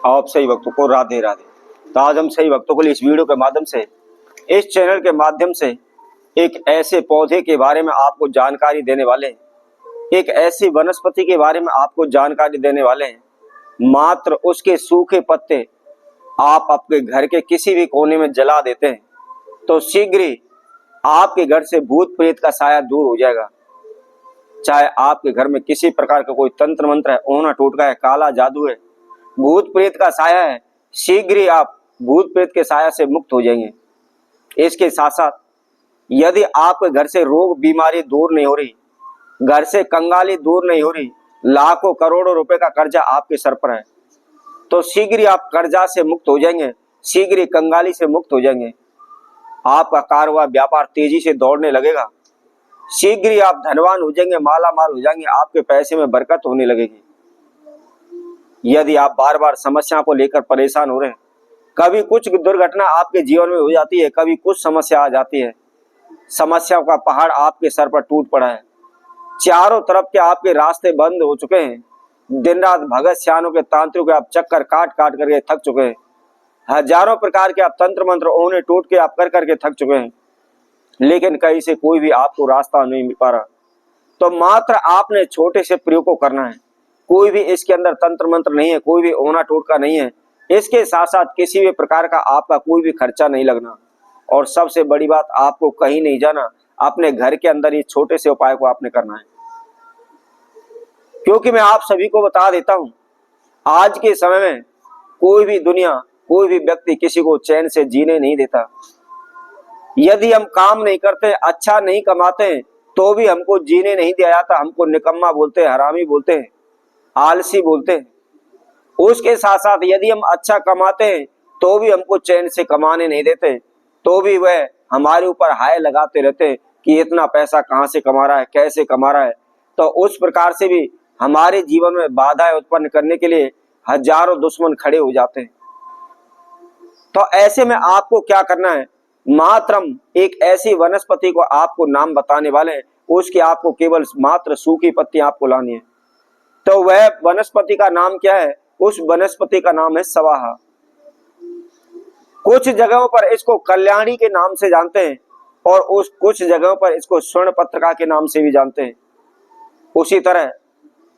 आप सही भक्तों को राधे राधे। तो आज हम सही भक्तों को लिए इस वीडियो के माध्यम से, इस चैनल के माध्यम से एक ऐसे पौधे के बारे में आपको जानकारी देने वाले हैं, एक ऐसी वनस्पति के बारे में आपको जानकारी देने वाले हैं। मात्र उसके सूखे पत्ते आप अपने घर के किसी भी कोने में जला देते हैं तो शीघ्र ही आपके घर से भूत प्रेत का साया दूर हो जाएगा। चाहे आपके घर में किसी प्रकार का कोई तंत्र मंत्र है, ओना टोटका है, काला जादू है, भूत प्रेत का साया है, शीघ्र ही आप भूत प्रेत के साया से मुक्त हो जाएंगे। इसके साथ साथ यदि आपके घर से रोग बीमारी दूर नहीं हो रही, घर से कंगाली दूर नहीं हो रही, लाखों करोड़ों रुपए का कर्जा आपके सर पर है, तो शीघ्र ही आप कर्जा से मुक्त हो जाएंगे, शीघ्र ही कंगाली से मुक्त हो जाएंगे। आपका कारोबार व्यापार तेजी से दौड़ने लगेगा, शीघ्र ही आप धनवान हो जाएंगे, माला माल हो जाएंगे, आपके पैसे में बरकत होने लगेगी। यदि आप बार बार समस्या को लेकर परेशान हो रहे हैं, कभी कुछ दुर्घटना आपके जीवन में हो जाती है, कभी कुछ समस्या आ जाती है, समस्याओं का पहाड़ आपके सर पर टूट पड़ा है, चारों तरफ के आपके रास्ते बंद हो चुके हैं, दिन रात भगत सियानों के तांत्रिकों के आप चक्कर काट काट करके थक चुके हैं, हजारों प्रकार के आप तंत्र मंत्र ओने टूट के आप कर करके थक चुके हैं, लेकिन कहीं से कोई भी आपको रास्ता नहीं मिल पा रहा। तो मात्र आपने छोटे से प्रयोग को करना है। कोई भी इसके अंदर तंत्र मंत्र नहीं है, कोई भी ओना टोटका नहीं है, इसके साथ साथ किसी भी प्रकार का आपका कोई भी खर्चा नहीं लगना, और सबसे बड़ी बात, आपको कहीं नहीं जाना, अपने घर के अंदर ये छोटे से उपाय को आपने करना है। क्योंकि मैं आप सभी को बता देता हूं, आज के समय में कोई भी दुनिया, कोई भी व्यक्ति किसी को चैन से जीने नहीं देता। यदि हम काम नहीं करते, अच्छा नहीं कमाते, तो भी हमको जीने नहीं दिया जाता, हमको निकम्मा बोलते हैं, हरामी बोलते हैं, आलसी बोलते हैं। उसके साथ साथ यदि हम अच्छा कमाते हैं तो भी हमको चैन से कमाने नहीं देते, तो भी वह हमारे ऊपर हाय लगाते रहते हैं कि इतना पैसा कहाँ से कमा रहा है, कैसे कमा रहा है। तो उस प्रकार से भी हमारे जीवन में बाधाएं उत्पन्न करने के लिए हजारों दुश्मन खड़े हो जाते हैं। तो ऐसे में आपको क्या करना है, मात्र एक ऐसी वनस्पति को आपको नाम बताने वाले हैं, उसकी आपको केवल मात्र सूखी पत्तियां आपको लानी है। तो वह वनस्पति का नाम क्या है? उस वनस्पति का नाम है सवाहा। कुछ जगहों पर इसको कल्याणी के नाम से जानते हैं और उस कुछ जगहों पर इसको स्वर्ण पत्रिका के नाम से भी जानते हैं। उसी तरह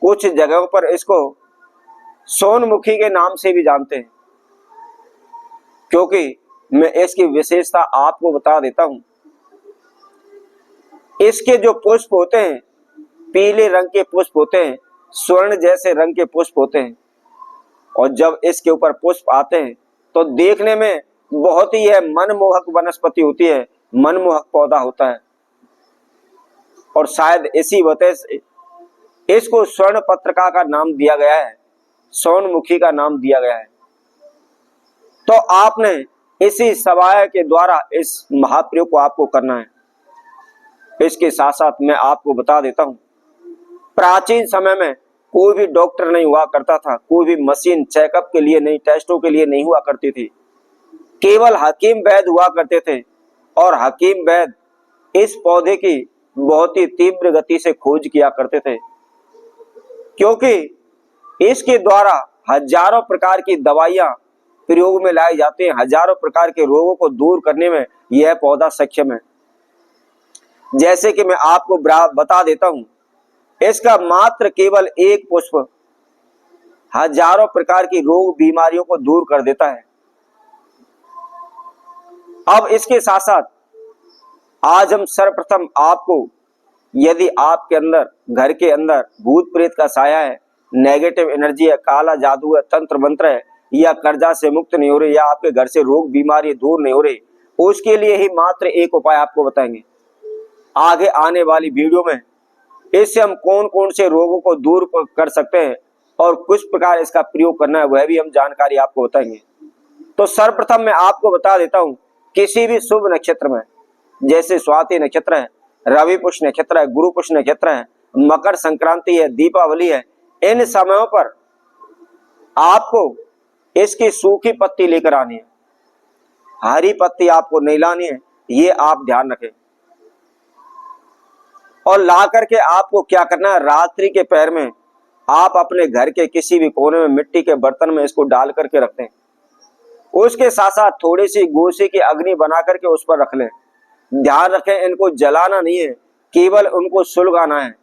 कुछ जगहों पर इसको सोनमुखी के नाम से भी जानते हैं। क्योंकि मैं इसकी विशेषता आपको बता देता हूं, इसके जो पुष्प होते हैं, पीले रंग के पुष्प होते हैं, स्वर्ण जैसे रंग के पुष्प होते हैं, और जब इसके ऊपर पुष्प आते हैं तो देखने में बहुत ही यह मनमोहक वनस्पति होती है, मनमोहक पौधा होता है। और शायद इसी वजह से इसको स्वर्ण पत्रिका का नाम दिया गया है, सोनमुखी का नाम दिया गया है। तो आपने इसी सवाया के द्वारा इस महाप्रयोग को आपको करना है। इसके साथ साथ मैं आपको बता देता हूं, प्राचीन समय में कोई भी डॉक्टर नहीं हुआ करता था, कोई भी मशीन चेकअप के लिए नहीं, टेस्टों के लिए नहीं हुआ करती थी, केवल हकीम वैद्य हुआ करते थे। और हकीम वैद्य इस पौधे की बहुत ही तीव्र गति से खोज किया करते थे, क्योंकि इसके द्वारा हजारों प्रकार की दवाइयां प्रयोग में लाई जाती हैं, हजारों प्रकार के रोगों को दूर करने में यह पौधा सक्षम है। जैसे कि मैं आपको बता देता हूं, इसका मात्र केवल एक पुष्प हजारों प्रकार की रोग बीमारियों को दूर कर देता है। अब इसके साथ साथ आज हम सर्वप्रथम आपको, यदि आपके अंदर, घर के अंदर भूत प्रेत का साया है, नेगेटिव एनर्जी है, काला जादू है, तंत्र मंत्र है, या कर्जा से मुक्त नहीं हो रही, या आपके घर से रोग बीमारी दूर नहीं हो रही, उसके लिए ही मात्र एक उपाय आपको बताएंगे। आगे आने वाली वीडियो में इससे हम कौन कौन से रोगों को दूर कर सकते हैं और किस प्रकार इसका प्रयोग करना है, वह भी हम जानकारी आपको बताएंगे। तो सर्वप्रथम मैं आपको बता देता हूं, किसी भी शुभ नक्षत्र में, जैसे स्वाति नक्षत्र है, रवि पुष्य नक्षत्र है, गुरु पुष्य नक्षत्र है, मकर संक्रांति है, दीपावली है, इन समयों पर आपको इसकी सूखी पत्ती लेकर आनी है, हरी पत्ती आपको नहीं लानी है, ये आप ध्यान रखें। और ला करके आपको क्या करना है, रात्रि के पैर में आप अपने घर के किसी भी कोने में मिट्टी के बर्तन में इसको डाल करके रख दें। उसके साथ साथ थोड़ी सी गोसी की अग्नि बना करके उस पर रख लें। ध्यान रखें, इनको जलाना नहीं है, केवल उनको सुलगाना है।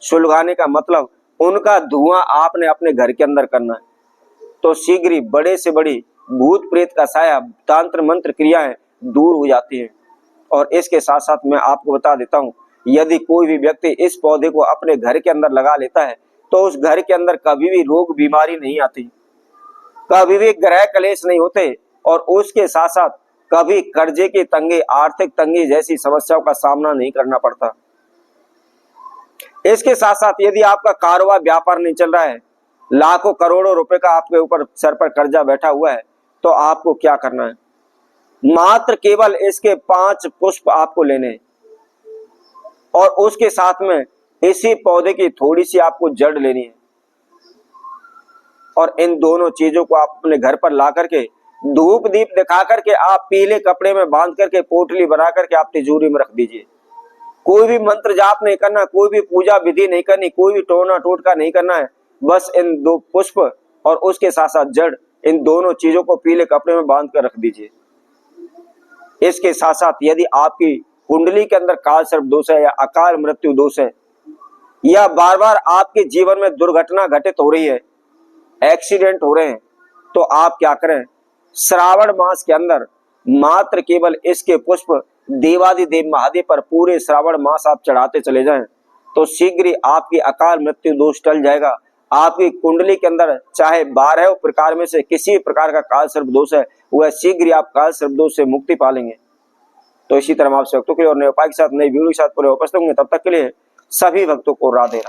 सुलगाने का मतलब उनका धुआं आपने अपने घर के अंदर करना है। तो शीघ्र ही बड़े से बड़ी भूत प्रेत का साया, तांत्र मंत्र क्रियाएं दूर हो जाती हैं। और इसके साथ साथ मैं आपको बता देता हूं, यदि कोई भी व्यक्ति इस पौधे को अपने घर के अंदर लगा लेता है तो उस घर के अंदर कभी भी रोग बीमारी नहीं आती, कभी भी ग्रह कलेश नहीं होते, और उसके साथ साथ कभी कर्जे की तंगी, आर्थिक तंगी जैसी समस्याओं का सामना नहीं करना पड़ता। इसके साथ साथ यदि आपका कारोबार व्यापार नहीं चल रहा है, लाखों करोड़ों रुपए का आपके ऊपर सर पर कर्जा बैठा हुआ है, तो आपको क्या करना है, मात्र केवल इसके 5 पुष्प आपको लेने हैं और उसके साथ में इसी पौधे की थोड़ी सी आपको जड़ लेनी है। और इन दोनों चीजों को आप अपने घर पर ला करके धूप दीप दिखा करके आप पीले कपड़े में बांध करके पोटली बना करके आप तिजोरी में रख दीजिए। कोई भी मंत्र जाप नहीं करना, कोई भी पूजा विधि नहीं करनी, कोई भी टोना टोटका नहीं करना है। बस इन 2 पुष्प और उसके साथ साथ जड़, इन दोनों चीजों को पीले कपड़े में बांध कर रख दीजिए। इसके साथ साथ यदि आपकी कुंडली के अंदर काल सर्प दोष है या अकाल मृत्यु दोष है, या बार बार आपके जीवन में दुर्घटना घटित हो रही है, एक्सीडेंट हो रहे हैं, तो आप क्या करें, श्रावण मास के अंदर मात्र केवल इसके पुष्प देवादिदेव महादेव पर पूरे श्रावण मास आप चढ़ाते चले जाएं, तो शीघ्र ही आपकी अकाल मृत्यु दोष टल जाएगा। आपकी कुंडली के अंदर चाहे 12 प्रकार में से किसी प्रकार का काल सर्प दोष है, वह शीघ्र ही आप काल सर्प दोष से मुक्ति पालेंगे। तो इसी तरह आपसे भक्तों के लिए और नए उपाय के साथ, नई वीडियो के साथ पूरे उपस्थित होंगे। तब तक के लिए सभी भक्तों को राधे राधे।